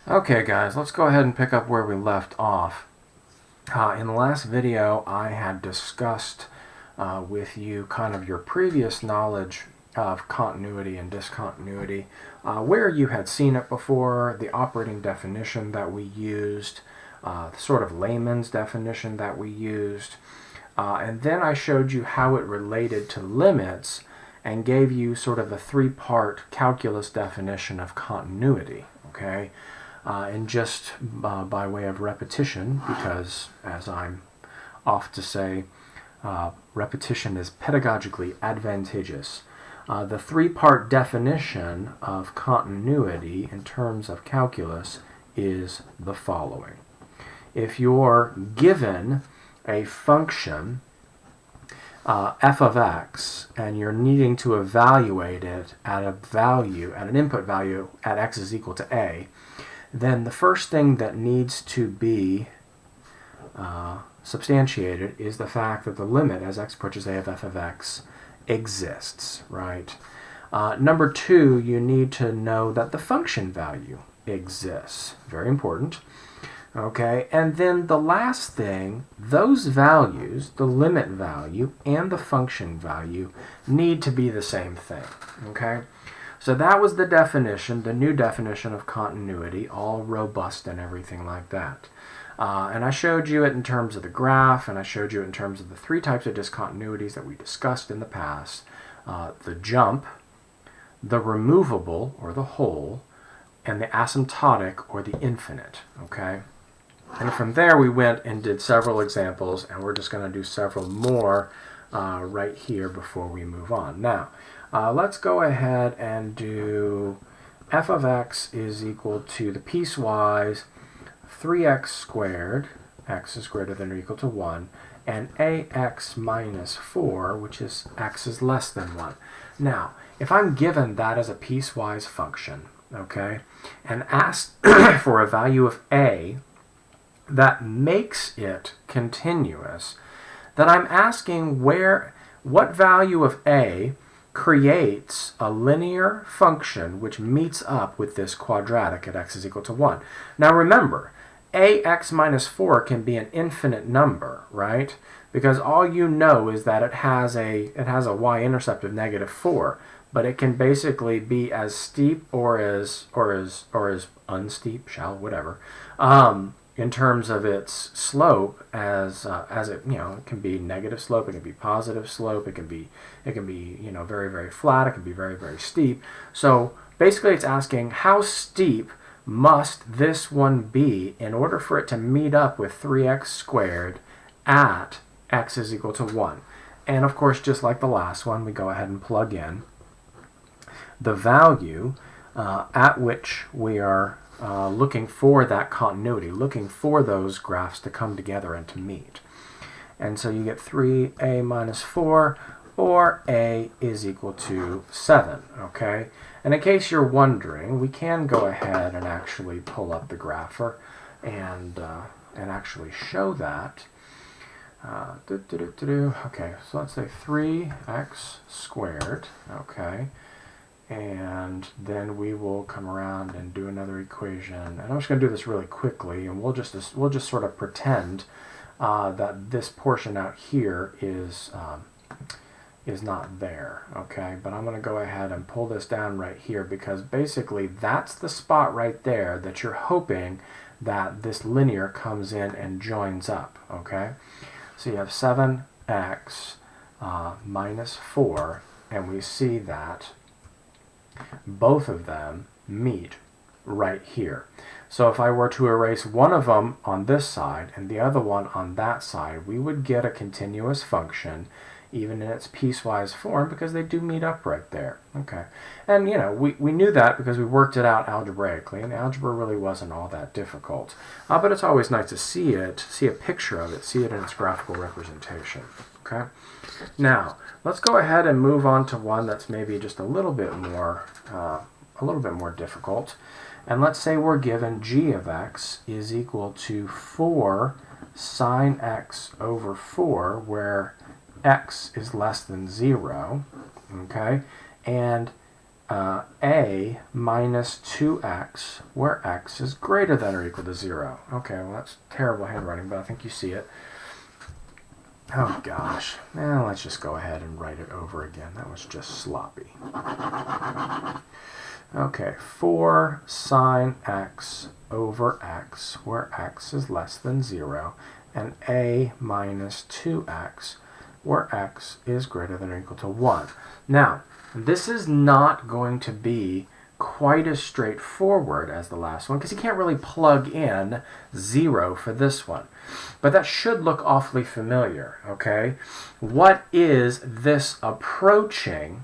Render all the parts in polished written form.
Okay guys, let's go ahead and pick up where we left off. In the last video I had discussed with you kind of your previous knowledge of continuity and discontinuity, where you had seen it before, the operating definition that we used, sort of layman's definition that we used, and then I showed you how it related to limits and gave you sort of a three-part calculus definition of continuity, okay? And just by way of repetition, because as I'm oft to say, repetition is pedagogically advantageous. The three-part definition of continuity in terms of calculus is the following. If you're given a function f of x and you're needing to evaluate it at an input value at x is equal to a, then the first thing that needs to be substantiated is the fact that the limit as x approaches a of f of x exists, right? Number two, you need to know that the function value exists. Very important. Okay, and then the last thing, those values, the limit value and the function value, need to be the same thing. Okay? So that was the definition, the new definition of continuity, all robust and everything like that. And I showed you it in terms of the graph, and I showed you it in terms of the three types of discontinuities that we discussed in the past. The jump, the removable, or the whole, and the asymptotic, or the infinite. Okay? And from there we went and did several examples, and we're just going to do several more right here before we move on. Now, let's go ahead and do f of x is equal to the piecewise 3x squared, x is greater than or equal to 1, and ax minus 4, which is x is less than 1. Now, if I'm given that as a piecewise function, okay, and asked for a value of a that makes it continuous, then I'm asking what value of a creates a linear function which meets up with this quadratic at x is equal to 1. Now remember, ax minus 4 can be an infinite number, right? Because all you know is that it has a y-intercept of negative 4, but it can basically be as steep or as unsteep, whatever, in terms of its slope as it, it can be negative slope, it can be positive slope, it can be very, very flat, it can be very, very steep. So basically it's asking how steep must this one be in order for it to meet up with 3x squared at x is equal to 1. And of course, just like the last one, we go ahead and plug in the value at which we are looking for that continuity, looking for those graphs to come together and to meet. And so you get 3a minus 4, or a is equal to 7, okay? And in case you're wondering, we can go ahead and actually pull up the grapher and actually show that. Okay, so let's say 3x squared, okay? And then we will come around and do another equation. And I'm just going to do this really quickly, and we'll just sort of pretend that this portion out here is not there, okay? But I'm going to go ahead and pull this down right here, because basically that's the spot right there that you're hoping that this linear comes in and joins up, okay? So you have 7x minus 4, and we see that both of them meet right here. So if I were to erase one of them on this side and the other one on that side, we would get a continuous function even in its piecewise form, because they do meet up right there. Okay, and we knew that because we worked it out algebraically, and algebra really wasn't all that difficult. But it's always nice to see a picture of it, see it in its graphical representation. Okay, now let's go ahead and move on to one that's maybe just a little bit more difficult. And let's say we're given g of x is equal to 4 sine x over 4, where x is less than 0, okay? And a minus 2x, where x is greater than or equal to 0. Okay, well that's terrible handwriting, but I think you see it. Oh gosh, let's just go ahead and write it over again. That was just sloppy. Okay, 4 sine x over x, where x is less than 0, and a minus 2x, where x is greater than or equal to 1. Now, this is not going to be quite as straightforward as the last one, because you can't really plug in 0 for this one. But that should look awfully familiar, okay? What is this approaching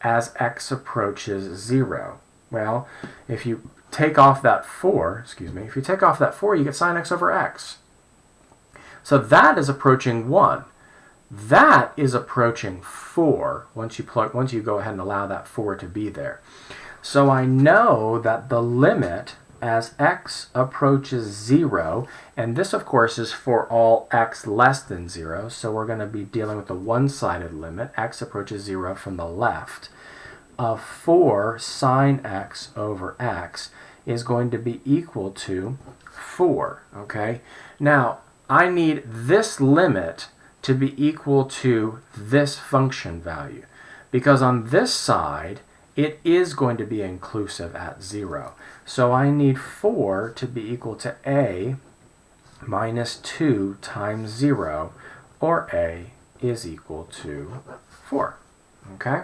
as x approaches 0? Well, if you take off that 4, if you take off that 4, you get sine x over x. So that is approaching 1. That is approaching 4 once you go ahead and allow that 4 to be there. So I know that the limit as x approaches 0, and this of course is for all x less than 0, so we're going to be dealing with the one-sided limit, x approaches 0 from the left, of 4 sine x over x is going to be equal to 4, okay? Now, I need this limit to be equal to this function value, because on this side, it is going to be inclusive at 0. So I need 4 to be equal to a minus 2 times 0, or a is equal to 4. Okay?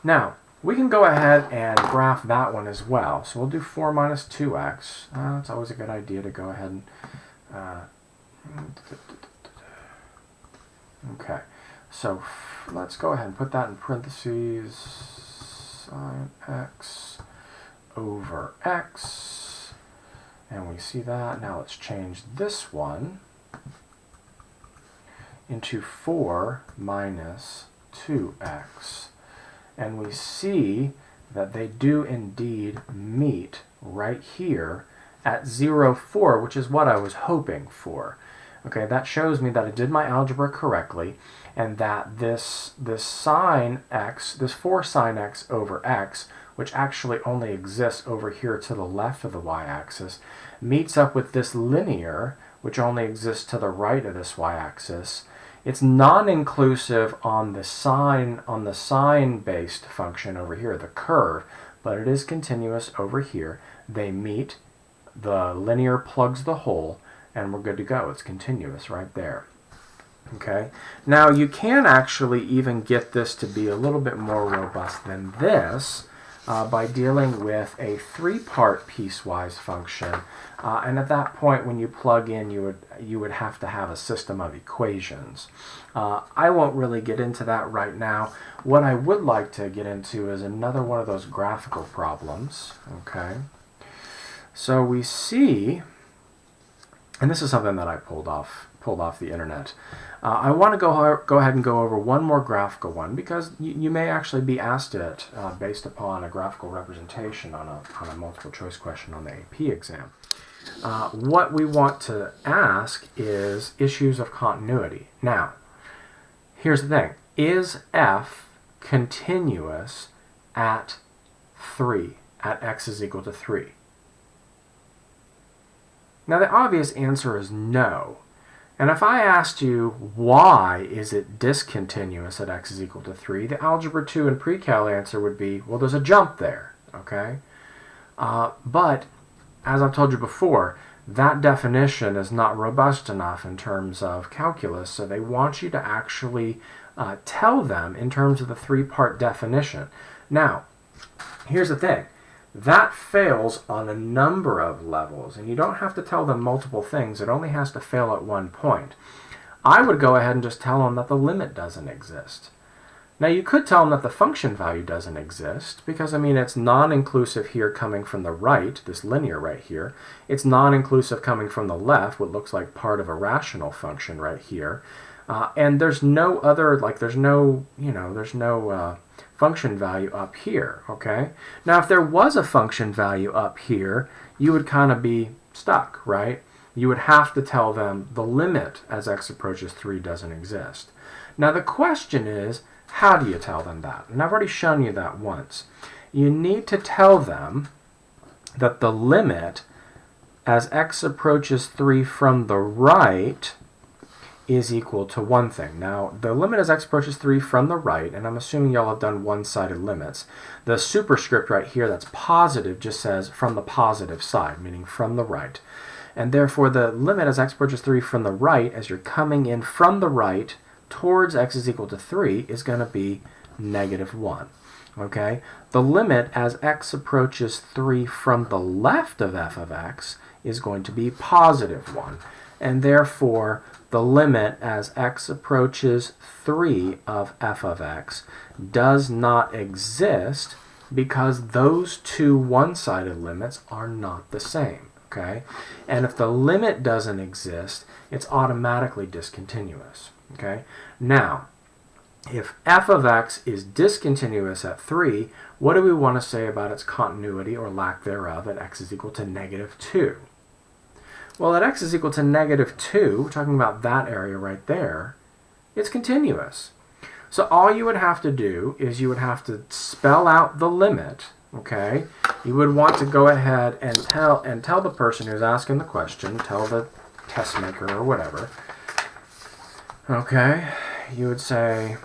Now, we can go ahead and graph that one as well. So we'll do 4 minus 2x. It's always a good idea to go ahead and... okay, so let's go ahead and put that in parentheses. Sine x over x, and we see that. Now let's change this one into 4 minus 2x, and we see that they do indeed meet right here at 0, 4, which is what I was hoping for. Okay, that shows me that I did my algebra correctly, and that this sine x, this 4 sine x over x, which actually only exists over here to the left of the y-axis, meets up with this linear, which only exists to the right of this y-axis. It's non-inclusive on the sine-based function over here, the curve, but it is continuous over here. They meet, the linear plugs the hole, and we're good to go. It's continuous right there. Okay. Now you can actually even get this to be a little bit more robust than this by dealing with a 3-part piecewise function. And at that point, when you plug in, you would have to have a system of equations. I won't really get into that right now. What I would like to get into is another one of those graphical problems. Okay. So we see, and this is something that I pulled off the internet. I want to go ahead and go over one more graphical one, because you may actually be asked it based upon a graphical representation on a multiple choice question on the AP exam. What we want to ask is issues of continuity. Now, here's the thing. Is f continuous at 3, at x is equal to 3? Now the obvious answer is no. And if I asked you why is it discontinuous at x is equal to 3, the Algebra 2 and Pre-Cal answer would be, well, there's a jump there, okay? But, as I've told you before, that definition is not robust enough in terms of calculus, so they want you to actually tell them in terms of the 3-part definition. Now, here's the thing. That fails on a number of levels, and you don't have to tell them multiple things. It only has to fail at one point. I would go ahead and just tell them that the limit doesn't exist. Now, you could tell them that the function value doesn't exist, because, I mean, it's non-inclusive here coming from the right, this linear right here. It's non-inclusive coming from the left, what looks like part of a rational function right here. And there's no other, like, there's no function value up here, okay? Now, if there was a function value up here, you would kind of be stuck, right? You would have to tell them the limit as x approaches 3 doesn't exist. Now, the question is, how do you tell them that? And I've already shown you that once. you need to tell them that the limit as x approaches 3 from the right is equal to one thing. Now, the limit as x approaches 3 from the right, and I'm assuming y'all have done one-sided limits, the superscript right here that's positive just says from the positive side, meaning from the right. And therefore, the limit as x approaches 3 from the right, as you're coming in from the right towards x is equal to 3, is going to be -1. Okay? The limit as x approaches 3 from the left of f of x is going to be +1. And therefore, the limit as x approaches 3 of f of x does not exist because those two one-sided limits are not the same. Okay? And if the limit doesn't exist, it's automatically discontinuous. Okay? Now, if f of x is discontinuous at 3, what do we want to say about its continuity or lack thereof at x is equal to -2? Well, at x is equal to -2, we're talking about that area right there, it's continuous. So all you would have to do is you would have to spell out the limit, okay? You would want to go ahead and tell the person who's asking the question, tell the test maker or whatever, okay? You would say,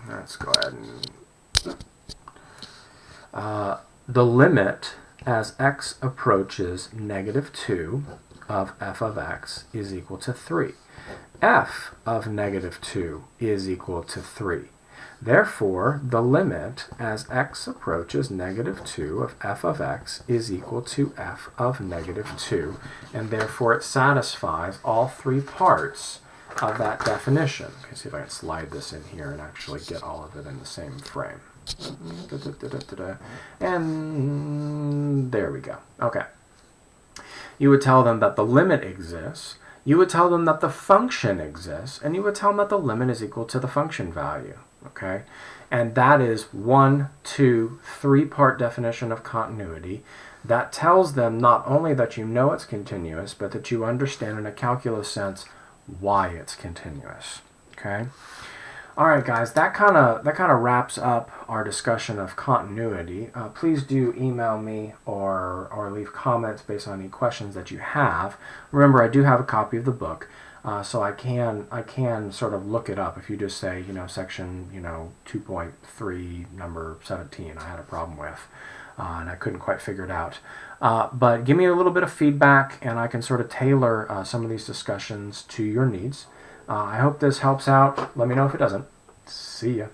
let's go ahead and the limit as x approaches -2 of f of x is equal to 3. F of -2 is equal to 3. Therefore, the limit as x approaches -2 of f of x is equal to f of -2, and therefore it satisfies all three parts of that definition. Okay, see if I can slide this in here and actually get all of it in the same frame. And there we go. Okay. You would tell them that the limit exists, you would tell them that the function exists, and you would tell them that the limit is equal to the function value. Okay? And that is 1, 2, 3-part definition of continuity that tells them not only that you know it's continuous, but that you understand in a calculus sense why it's continuous. Okay? All right, guys, that kind of wraps up our discussion of continuity. Please do email me or leave comments based on any questions that you have. Remember, I do have a copy of the book, so I can sort of look it up. If you just say, section 2.3, number 17, I had a problem with, and I couldn't quite figure it out. But give me a little bit of feedback, and I can sort of tailor some of these discussions to your needs. I hope this helps out. Let me know if it doesn't. See ya.